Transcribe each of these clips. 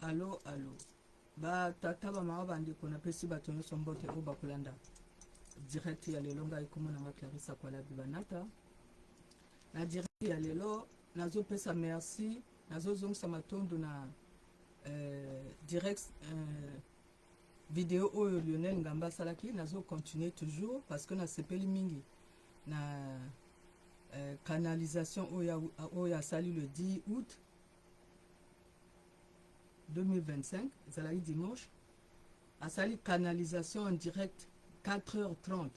Allo. Ba tata ba mama bandi kona pesi bato nyonso mbote o bakolanda direct ya lelo ngai komona nga Clarissa Kwala Bibanata na direct ya lelo nazo pesa merci nazo zongisa matondo na direct vidéo oyo Lionel Ngamba salaki nazo continuer toujours parce que na sepeli mingi na canalisation oyo sali le 10 août 2025, Zalaï dimanche, à Sali canalisation en direct 4h30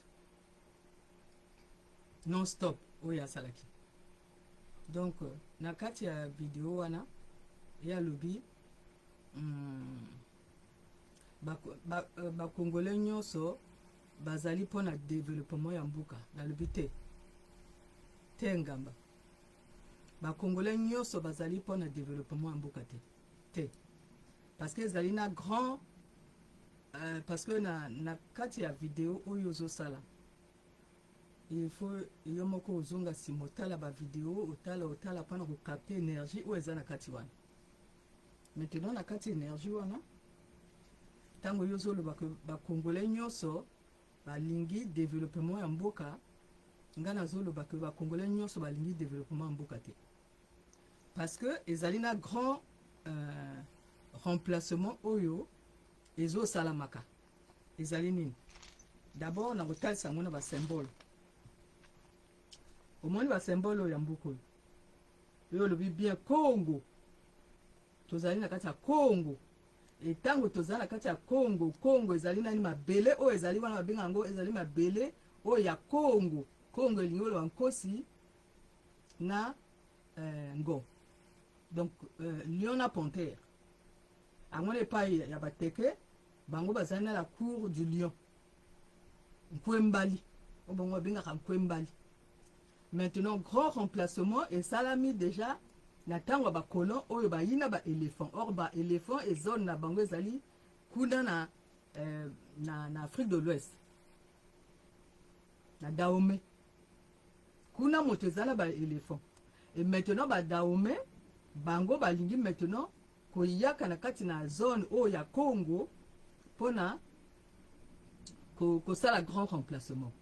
non-stop Oya Salaki. Donc, nakati ya vidéo wana ya lobby ba Congolais nyonso bazali pona développement ya mbuka na lobby te ngamba. Ba Congolais nyonso bazali pona développement ya mbuka te. Parce que Zalina grand parce que na kati ya vidéo oyo zo sala il faut yomoko ozonga simotala ba vidéo otala pana ko capter énergie ou ezana kati wana maintenant na kati énergie wana tango yozo lo ba Congolais nyonso ba lingi développement ya mboka ngana zolo ba Congolais nyonso ba lingi développement ya mboka te parce que ezalina grand remplacement oyo ezo salamaka ezali nini d'abord na kotalisa ngona ba symbole omoni ba symbole ya mbuko yo lobi bien Congo tozali na kati ya Congo etango tozali na kati ya Congo ezali nani mabele oyo ezali wana babenga ngo ezali mabele oyo ya Congo elingi oloba nkosi na ngo donc lion na panthère angone pa ya bateke bango bazali na la cour du lion Nkwembali obongo benga Nkwembali. Maintenant grand remplacement et salami déjà na tango ba colon oyo ba yina ba éléphant or ba éléphant et zone na bango ezali kuna na Afrique de l'Ouest na Dahomey kuna moto ezala ba éléphant et maintenant ba Dahomey bango balingi maintenant koyaka na kati na zone oyo ya Congo pona kosala grand remplacement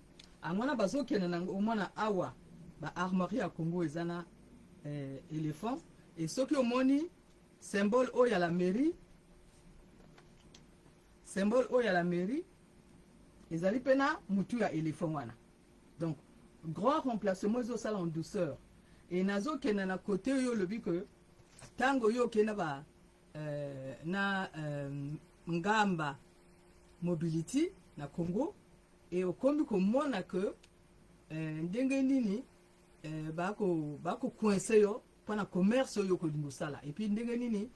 amwana bazokena na omona awa ba armoirie ya Congo ezana éléphant et soki omoni symbole oyo ya la mairie ezali pena mutu ya éléphant wana donc grand remplacement ezosala en douceur et nazokena na côté oyo lobi que tango yo kena ba ngamba mobility na Congo et okombi komona que ndenge nini bako coincer yo pona commerce yo kolingo sala et puis ndenge nini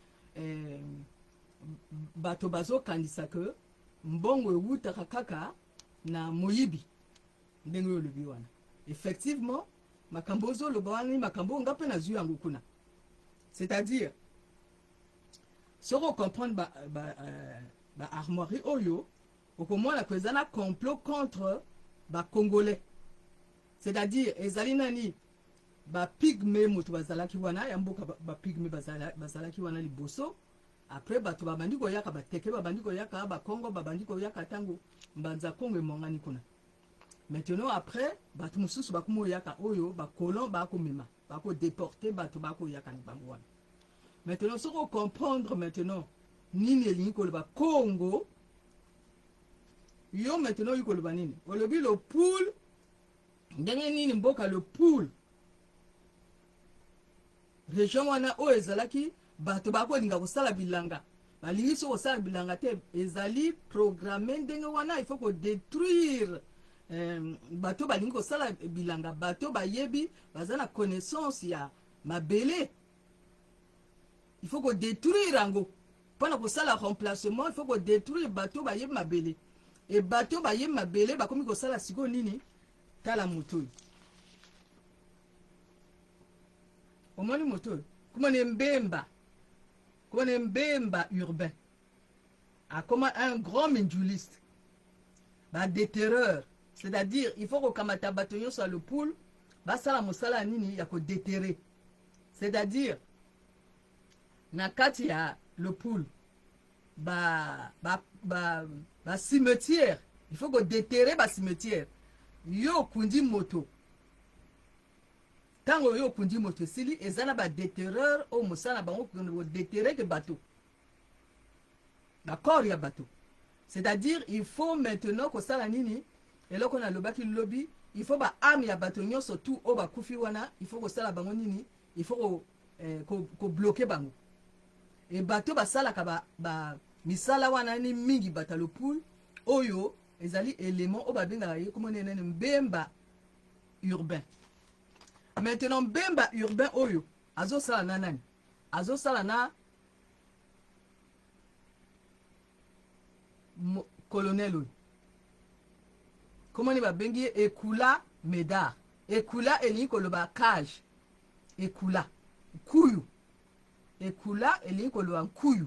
bato bazo kandisa que mbongo ewutaka kaka na moyibi ndenge yo lobi wana effectivement makambo zo loba wana makambo ngape na zu yango kuna c'est-à-dire si on comprend ba armoirie oyo okomona ko ezana complot contre ba Congolais c'est-à-dire ezali nani ba pygmée moto bazalaki wana ya mboka ba pygmée bazalaki wana liboso après bato babandi koyaka bateke babandi koyaka ba Congo babandi koyaka tango mbanza Congo emongani kuna maintenant après bato mususu bakumo yaka oyo ba colon bakomema bako déporter bato bako yaka na bango wana maintenant si on comprendre maintenant nini elingi koloba Congo yo maintenant yuko loba nini olobi le poule ndenge nini mboka le poule région wana o ezalaki bato bakolinga kosala bilanga balingi so kosala bilanga te ezali programme ndenge wana il faut ko détruire bato balingi kosala bilanga bato bayebi baza na connaissance ya mabele il faut ko détruire ango pona kosala remplacement il faut ko détruire bato bayebi mabele et bato bayebi mabele bakomi kosala siko nini tala moto omoni moto comment mbemba urbain a comme un grand méduliste ba déterreur c'est-à-dire il faut que kamata bato nyonso le poule basala mosala nini ya ko déterrer c'est-à-dire na kati ya le poule cimetière. Il faut que déterrer ba cimetière. Yo kundi moto. Tango yo kundi moto sili ezana ba déterreur au mosala bango ko déterrer que bateau. D'accord, ya bateau. C'est-à-dire il faut maintenant que ça la nini et là qu'on a le baki lobby, il faut ba arme ya bateau nyonso tout au ba kufi wana, il faut que ça la bango nini, il faut ko bloquer bango. Et bateau ba sala ka ba misala wana ni mingi batalo pool oyo ezali élément o ba benga ye comment nene mbemba urbain. Maintenant mbemba urbain oyo azo sala na nani? Azo sala na colonel oyo. Comment ni ba bengi ekula medar. Ekula eli koloba cage. Ekula kuyu. Ekula eli koloba kuyu.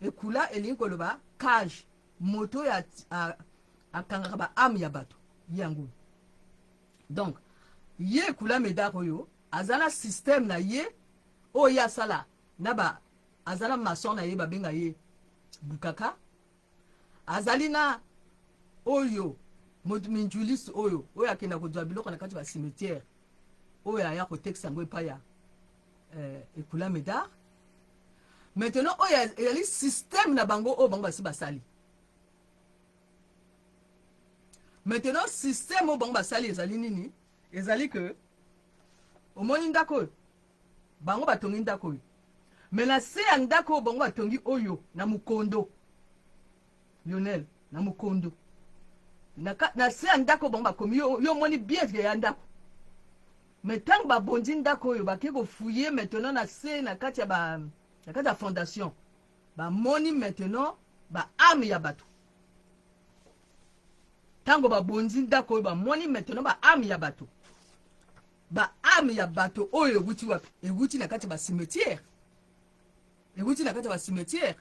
Ekula eli koloba cage. Moto ya akanga ba am ya bato yango. Donc ye ekula medar oyo azala système na ye oya sala na ba azala maçon na ye ba benga ye bukaka. Azali na oyo minjulis oyo akenda kozwa biloko na kati ba cimetière oyo aya kotekisa yango epai ya ekula medar. Maintenant oyo ezali système na bango oyo bango basi basali. Maintenant système oyo bango basali ezali nini? Ezali que omoni ndako oyo bango batongi ndako oyo, mais na se ya ndako oyo bango batongi oyo na mukondo Lionel na mukondo na se ya ndako bango bakomi yo moni bien ya ndako. Mais tant ba bondi ndako oyo bake ko fouiller maintenant na se na kati ya fondation ba moni maintenant ba ame ya bato. Tango ba bondi ndako oyo ba moni maintenant ba ame ya bato. Ba ame ya bato oyo eguti wapi? Eguti na kati ba cimetière. Eguti na kati ba cimetière.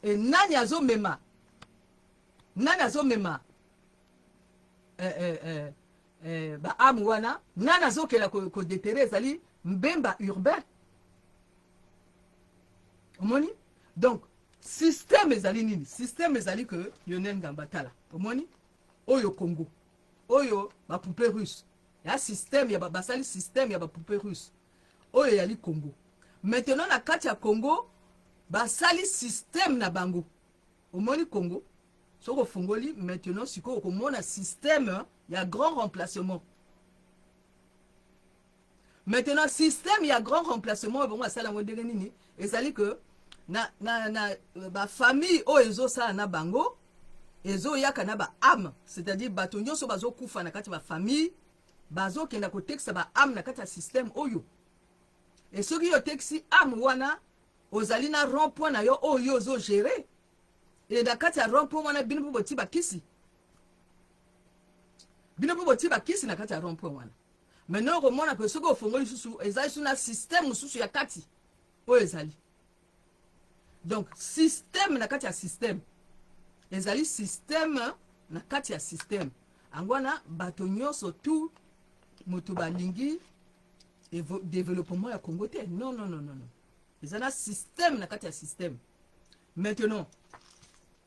Et nani azomema ba amu wana nani azokela ko déterrer ezali mbemba urbain. Omoni? Donc système ezali nini? Système ezali que Lionel Ngambatala omoni oyo Congo oyo ba poupée russe ya système ya basali système ya ba poupée russe oyo yali Congo. Maintenant na kati ya Congo basali système na bango omoni Congo. Soko fongoli maintenant siko komona système ya grand remplacement. Maintenant système ya grand remplacement bon asala ngondenge nini ezali que na ba famille o ezo sala na bango ezo yaka na ba âme, c'est-à-dire bato nyonso bazo kufa na kati ba famille bazo kenda ko teksa ba âme na kati ya système oyo. Et soki yo teksi âme wana ozali na rond-point na yo oyo ozo gérer. Et na kati ya rond-point wana bino po boti bakisi. Bino po boti bakisi na kati ya rond-point wana. Maintenant komona que soki ofongoli susu ezali suna système susu ya kati oyo ezali. Donc système na kati ya système ezali système na kati ya système. Angwana bato nyonso tout moto balingi développement ya Congo te. Non. Ezala système na kati ya système. Maintenant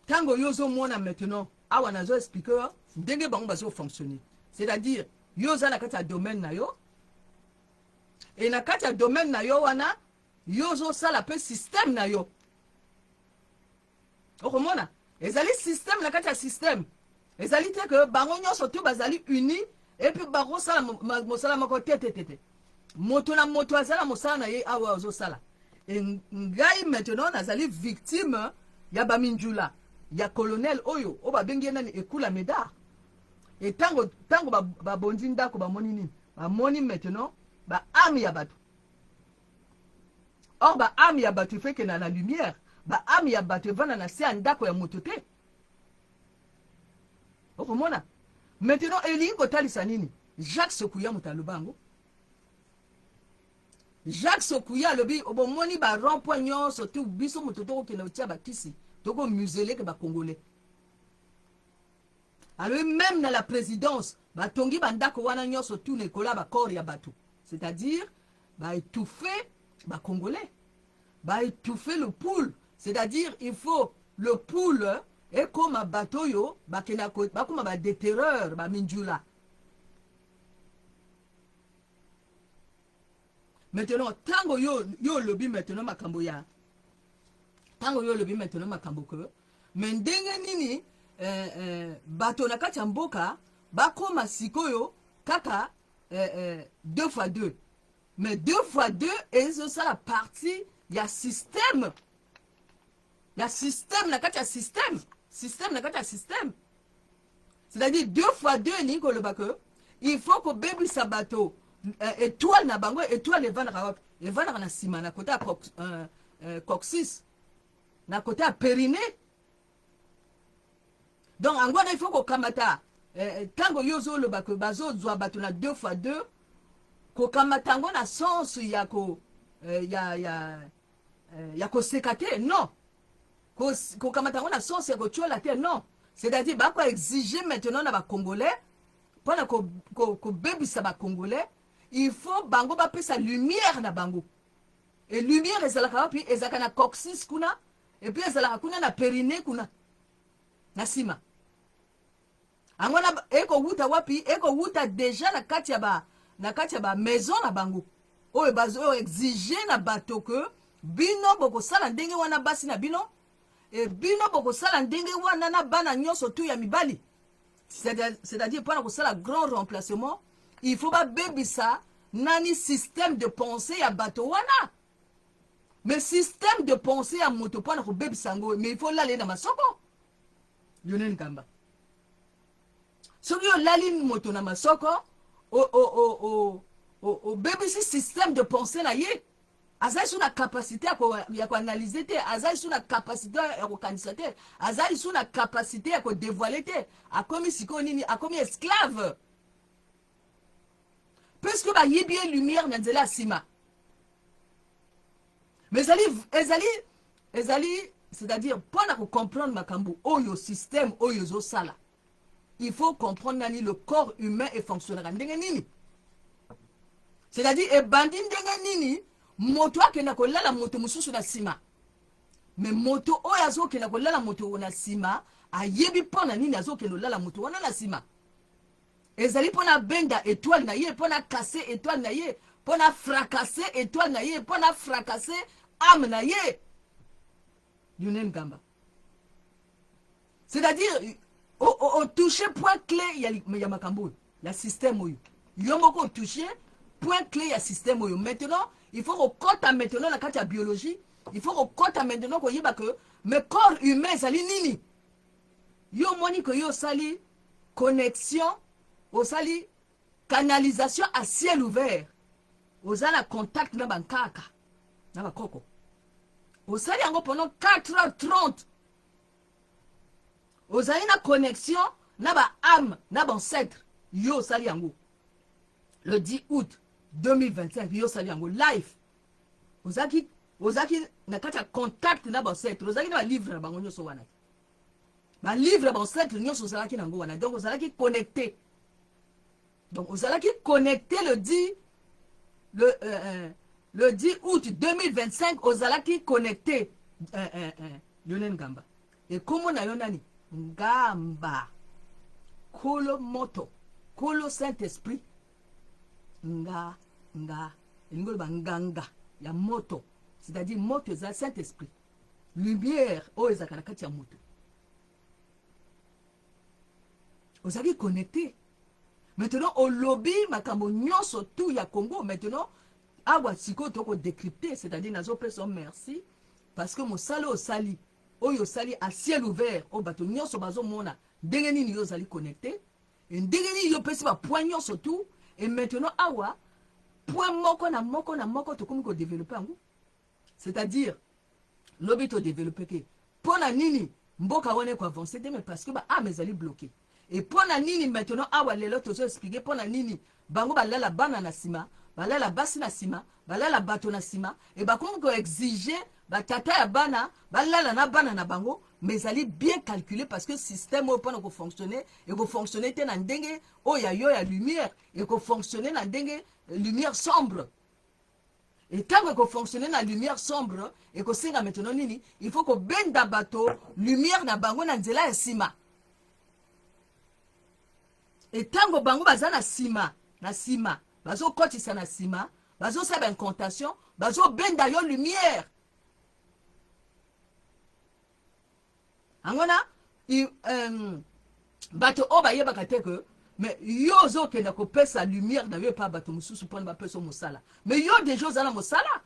tango yozo mona maintenant awa nazo expliquer ndenge bango bazo fonctionner. C'est-à-dire yoza na kati ya domaine na yo et na kati ya domaine na yo wana yozo sala pe système na yo. Okomona ezali système na kati ya système. Ezali te que bango nyonso to bazali uni et puis bango sala mosala moko tete. Moto na moto azala mosala na ye awa ozo sala. Et ngai maintenant nazali victime ya baminjula ya colonel oyo o ba bengi nani ekula medar. Et tango ba bondi ndako ba moni nini? Ba moni maintenant ba ami ya bato. Or ba ami ya bato fait que na la lumière, ba ami ya bato vana na se ndako ya moto te. Okomona? Maintenant elingo talisa nini? Jacques Sokuya mutalobango. Jacques Sokuya lobi obomoni ba rond-point nyonso tout biso mutoto ko na utia ba kisi. Toko muselé que ba congolais. Alors même dans la présidence, ba tongi bandako wana nyonso tout ne kola ba corps ya bato. C'est-à-dire ba étouffer ba congolais. Ba étouffer le poule, c'est-à-dire il faut le poule et comme un bateau yo bakena ko bakuma ba déterreur ba minjula. Maintenant tango yo lobi maintenant makambo ya tango yo lobi maintenant makambo ko mais ndenge nini bato na kati ya mboka bakoma sikoyo kaka 2 fois 2 mais 2 fois 2 et ça la partie ya système na kati ya système na kati ya système c'est-à-dire 2 fois 2 ni ko loba que il faut que baby sabato étoile na bango étoile evana na sima na côté coccyx na côté périnée donc en gros il faut ko kamata tango yozo le bako bazo zwa bato na 2 fois 2 ko kamata ngo na sens ya ko ya ko sekate non ko kamata ngo na sens ya ko chola te non c'est-à-dire ba ko exiger maintenant na ba congolais pendant ko bebisa ba congolais il faut bango ba pesa lumière na bango et lumière ezalaka wapi ezalaka na coccyx kuna et puis ezalaka kuna na périnée kuna na sima angona eko wuta wapi eko wuta déjà na kati ya ba maison na bango oyo bazo exiger na bato que bino boko sala ndenge wana basi na bino et bino boko sala ndenge wana na bana nyonso tu ya mibali c'est-à-dire pendant ko sala grand remplacement il faut pas bebisa nani système de pensée ya bato wana mais système de pensée ya moto pendant ko bebisa ngo mais il faut l'aller na masoko Lionel Kamba soki yo lali moto na masoko o bebisi système de pensée na ye azali sous la capacité ya ko analyser te azali sous la capacité ya ko kanisa te azali sous la capacité ya ko dévoiler te akomi siko nini akomi esclave puisque ba yebi lumière na nzela sima mais ezali c'est-à-dire pour comprendre makambo oyo système oyo zo sala il faut comprendre nani le corps humain est fonctionnel ndenge nini c'est-à-dire ebandi ndenge nini moto akenda kolala moto mususu na sima mais moto oyo azokenda kolala moto na sima ayebi pona nini azokenda kolala moto wana na sima ezali pona benda étoile na ye pona casser étoile na ye pona fracasser étoile na ye pona fracasser âme na ye Lionel Gamba c'est-à-dire au toucher point clé ya makambo ya système oyo yongo ko toucher point clé ya système oyo maintenant il faut qu'on compte maintenant la carte de biologie il faut qu'on compte maintenant qu'on y va que mais corps humain sali nini yo moni que yo sali connexion au sali canalisation à ciel ouvert au sali contact na bankaka na bakoko au sali yango pendant 4h30 au sali na connexion na ba âme na ba ancêtre yo sali yango le 10 août 2025 yo sali yango live ozaki na kati ya contact na bancêtre ozaki na balivre na bango nyonso wana balivre na bancêtre nyonso ozalaki nango wana donc ozalaki connecté donc ozalaki connecté le 10 août 2025 ozalaki connecté Lionel Ngamba et comment na yo nani Ngamba kolo moto kolo Saint-Esprit nga nganga ya moto c'est-à-dire moto za Saint-Esprit lumière oyo ezaka na kati ya moto ozali connecté maintenant au lobby makambo nyonso tout ya Congo maintenant awa siko toko décrypter c'est-à-dire nazo pesa merci parce que mosala osali oyo osali à ciel ouvert o bato nyonso bazo mona ndenge nini yo zali connecté et ndenge nini yo pesi ba point nyonso tout et maintenant awa point moko na moko to komi ko développer ango c'est-à-dire lobby to développer ke pona nini mboka wana ko avancer mais parce que ba amezali bloqué et pona nini maintenant awa lelo to so expliquer pona nini bango balala bana na sima balala basi na sima balala bato na sima et ba komi ko exiger ba tata ya bana balala na bana na bango mais ezali bien calculé parce que système oyo mpona kofonctionner ekofonctionner te na ndenge oyo ya lumière ekofonctionner na ndenge lumière sombre Et tant que fonctionner dans la lumière sombre, et que c'est maintenant nini, il faut que ben da bateau, lumière na bango na nzela ya sima. Et tant que bango baza na sima, bazo kotisa na sima, bazo saba incantation, bazo ben da yo lumière. Angona, bateau oba yeba kateke, mais yo zo kenda ko pesa lumière na yo pa bateau mususu pona ba pesa mosala. Mais yo déjà za na mosala.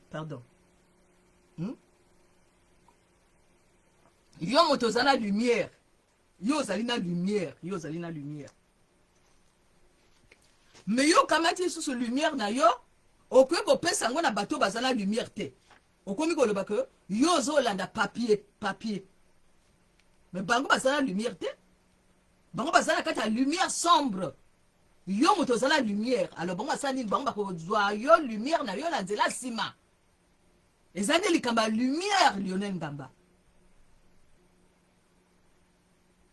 Pardon. Yo moto za na lumière. Yo zali na lumière, yo zali na lumière. Mais yo kamati sous lumière na yo, okoki ko pesa ngo na bateau baza na lumière te. Okomi ko loba ke yo zo landa papier. Mais bango baza na lumière te. Bango baza na kati ya lumière sombre. Yo moto za na lumière. Alors bango baza nini bango bako zwa yo lumière na yo na nzela sima. Ezane likamba lumière Lionel Ngamba.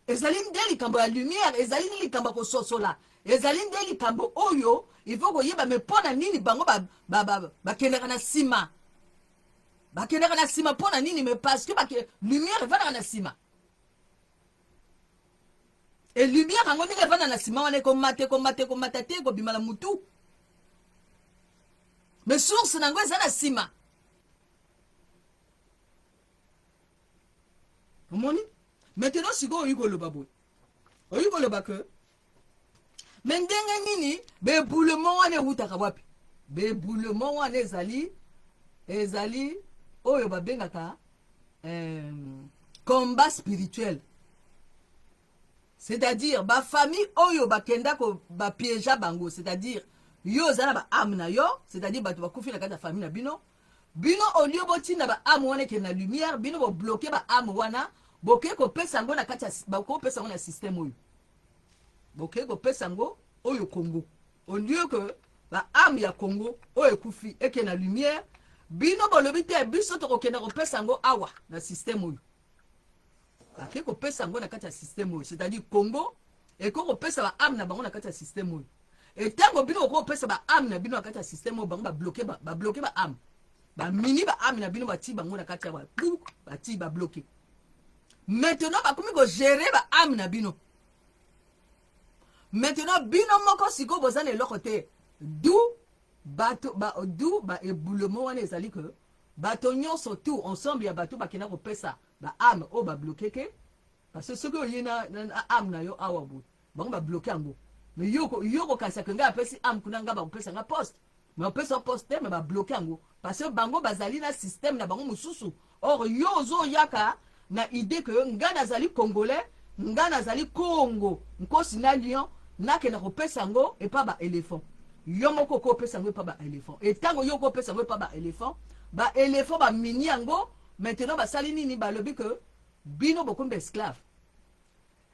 Ezali nde likambo ya lumière, ezali nde likambo ko sosola. Ezali nde likambo oyo, il faut ko yeba me pona nini bango ba kendeka na sima. Ba kendeka na sima pona nini me parce que lumière va na sima. Et lumière ango ndenge va na sima wana ko mate te ko bimala mutu. Mais source nango eza na sima. Omoni? Maintenant, si vous avez le babou, vous avez le bac. Mais ndenge nini, boulement ane wuta kawapi. Boulement ane ezali, oyo babengaka, combat spirituel. C'est-à-dire, ba famille oyo bakenda ko ba piéja bango. C'est-à-dire, yo zana ba amna yo, c'est-à-dire ba kufi na kata famille na bino. Bino au lieu botina ba am wana ke na lumière, bino bo bloquer ba am wana. Boke ko pesa ngo na kati ba ko pesa ngo na système oyo. Boke ko pesa ngo oyo Congo. Au lieu que ba am ya Congo oyo kufi eke na lumière, bino bolobi te biso to ko kena ko pesa ngo awa na système oyo. Boke ko pesa ngo na kati ya système oyo, c'est-à-dire Congo et ko pesa ba am na bango na kati ya système oyo. Et tango bino ko pesa ba am na bino na kati ya système oyo bango ba bloquer ba am. Ba mini ba am na bino ba ti bango na kati ya ba ti ba bloquer. Maintenant, ba komi ko gérer ba âme na bino. Maintenant, bino moko siko bozane lokote. D'où éboulement wana ezali que bato nyonso tout ensemble ya bato bakena ko pesa ba âme o ba bloquer ke parce que ce que yena âme na yo awa bu. Bango ba bloquer ngo. Mais yoko kanisa ke nga pesi âme kuna nga ba pesa nga poste. Mais pesa poste mais ba bloquer ngo parce que bango bazali na système na bango mususu. Or yo zo yaka na idée que nga nazali congolais, nga nazali Congo, nkosi na lion, na ke na kopesa ngo et pas ba éléphant. Yo moko ko pesa ngo et pas ba éléphant. Et tango yo ko pesa ngo et pas ba éléphant ba mini ngo, maintenant ba sali nini ba lobi que bino bokombe esclave.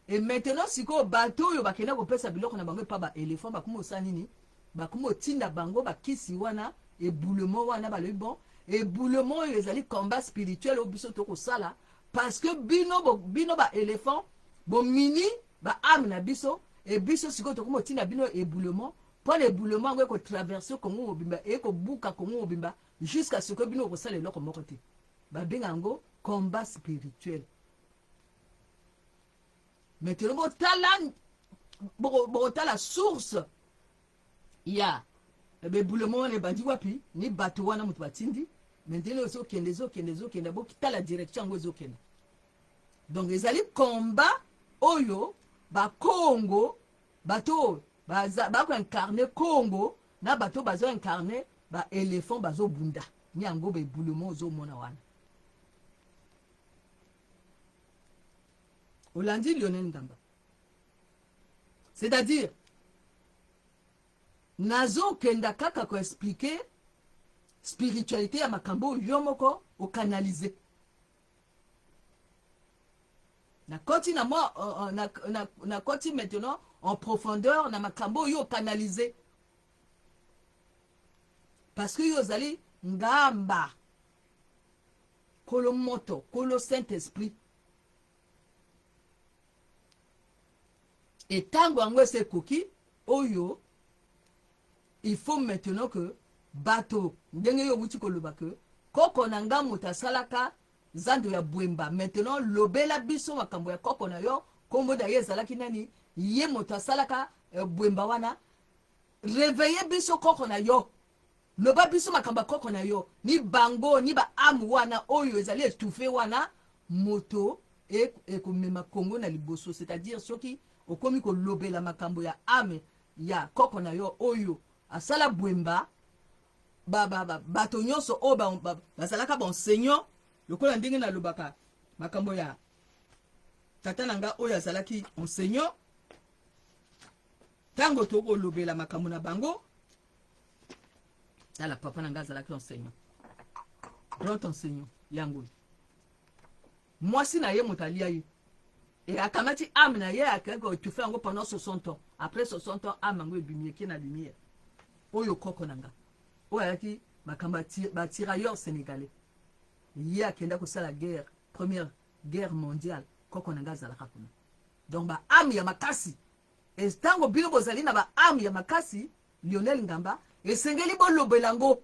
Et maintenant siko bato yo ba kena ko pesa biloko na bango et pas ba éléphant ba kumo sali nini? Ba kumo tinda bango ba kisi wana et boulement wana ba lobi bon, et boulement ezali combat spirituel au biso to ko sala. Parce que bino ba éléphant, bon mini, ba âme na biso, et biso siko to komo tina bino éboulement, pour l'éboulement, on ko traverser Congo obimba, et ko buka Congo obimba, jusqu'à ce que bino ko sale loko mokote. Ba bengango, combat spirituel. Maintenant, bon la source, il y a, l'éboulement, ne bandi wapi, ni bato wana mutu batindi, maintenant, les autres qui ont la direction aux autres. Donc, les alliés combat, Oyo, ba Congo, bateau, ba incarné Congo, na bateau bazo incarné, ba éléphant bazo bunda. Ni ango be boulement zo monawan. Olandi Lionel Ngamba. C'est-à-dire, nazo kenda kaka ko expliquer spiritualité ya makambo yomoko au canaliser. Na koti na moi na koti maintenant en profondeur na makambo yo canaliser. Parce que yo zali ngamba kolo moto, kolo Saint-Esprit. Et tango angwe se koki oyo il faut maintenant que bato ndenge yo wuti koloba que koko na nga moto asalaka zando ya bwemba maintenant lobela biso makambo ya koko na yo kombo da ye ezalaki nani ye moto asalaka bwemba wana réveiller biso koko na yo loba biso makambo ya koko na yo ni bango ni ba amu wana oyo ezali étouffé wana moto ekomema kongo na liboso, c'est-à-dire soki okomi kolobela makambo ya ame ya koko na yo oyo asala bwemba bato nyonso oyo bazalaka baenseignant lokola ndenge nalobaka makambo ya tata na nga oyo azalaki enseignant ntango tokolobela makambo na bango tala papa na nga azalaki enseignant grand enseignant yango mwasi na ye moto alia ye e akamati ame na ye akaka otufe yango pendant 60 ans après 60 ans ame yango ebimi eke na lumière oyo koko na nga oyo ayaki makambo batirailleur sénégalais ye akenda kosala guerre première guerre mondiale koko na nga azalaka kuna donc ba ame ya makasi ntango bino bozali na ba ame ya makasi Lionel Ngamba esengeli bolobela yango,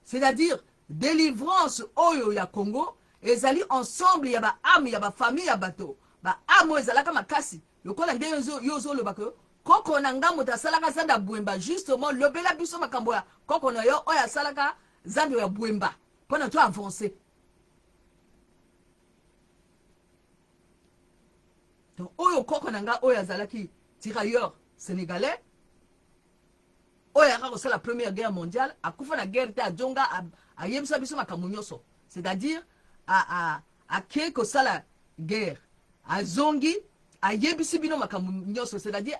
c'est-à-dire délivrance oyo ya Congo ezali ensemble ya ba ame ya ba famille ya bato ba amo ezalaka makasi lokola nde yozo loba ko koko na nga moto asalaka zanda bwemba justement lobela biso makambo ya koko na yo oyo asalaka zanda ya bwemba mpona to avancer. Donc oyo koko na nga oyo azalaki tirailleur sénégalais oyo akakosala la première guerre mondiale akufa na guerre te ajonga ayebisa biso makambo nyonso, c'est-à-dire ake kosala guerre azongi ayebisi bino makambo nyonso, c'est-à-dire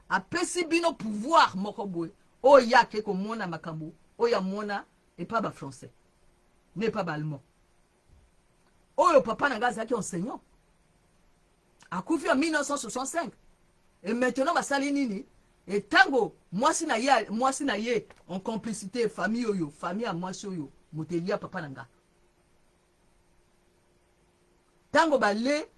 apesi bino pouvoir moko boye oyo yake komona makambo oyo amona epa ba français ne pas ba allemand. Oyo papa na nga azalaki enseignant akufi en 1965 et maintenant basali nini et tango mwasi na ye en complicité famille oyo famille a mwasi oyo motelia papa na nga tango bale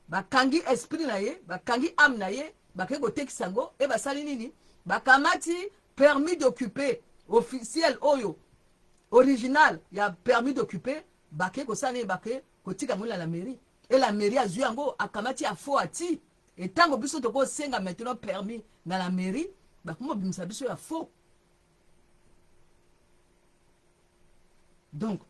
bakangi esprit na ye bakangi âme na ye bake kotekisa yango e basali nini bakamati permis d'occuper officiel oyo original ya permis d'occuper bake kosala nini bake kotika yango na la mairie et la mairie azwi yango akamati a faux ati et tango biso toko senga maintenant permis na la mairie bakoma bimisa biso ya faux. Donc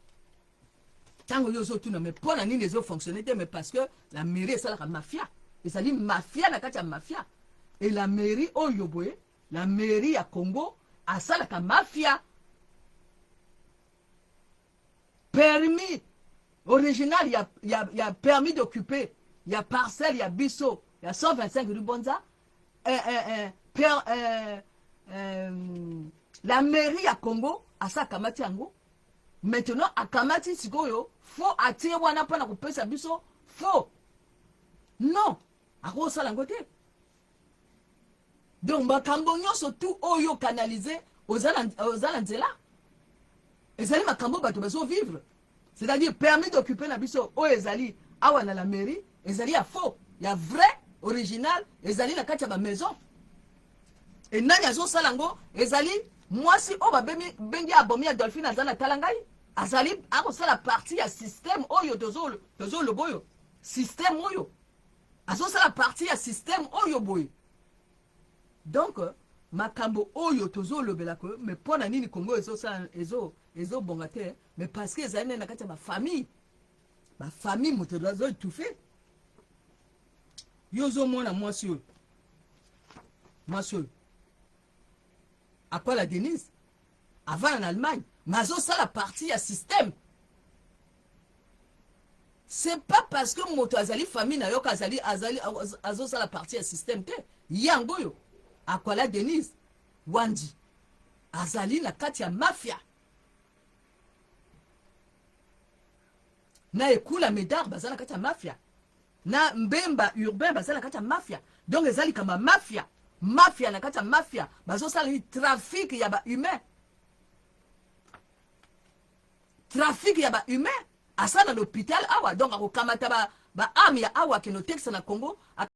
tango yozo tuna mais pona nini ezo fonctionner te mais parce que la mairie esalaka mafia ezali mafia na kati ya mafia et la mairie oyo boye la mairie ya Congo asalaka mafia. Permis original il y a permis d'occuper il y a parcelle il y a biso il y a 125 rue Bonza la mairie ya Congo asa kamati yango maintenant akamati sikoyo faux atie wana mpona kopesa biso faux non akosala yango te. Donc makambo nyonso tu oyo canalisé ozala nzela ezali makambo bato bazo vivre, c'est-à-dire permis d'occuper na biso oyo ezali awa na la mairie ezali ya faux ya vrai original ezali na kati ya ba maison et nani azosala yango ezali mwasi oyo babengi abomi Adolphine azana tala ngai azali akosala partie ya système oyo tozoloba oyo système oyo azosala partie ya système oyo boye. Donc makambo oyo tozolobela ko mais pona nini Congo ezobonga te mais parce que ezali na kati ya ba famille moto dozo étouffé yozo mona mwasi oyo akola Denise avant en Allemagne mazo ça la partie ya système. C'est pas parce que moto azali famille na yo azali azo ça la partie ya système te yango yo akola Denise Wandi azali na kati ya mafia na ekula medar bazala kati ya mafia na mbemba urbain bazala kati ya mafia. Donc ezali kama mafia na kati ya mafia bazosala ni trafic ya ba humain asa na l'hôpital awa donc akokamata ba ame ya awa keno texte na Congo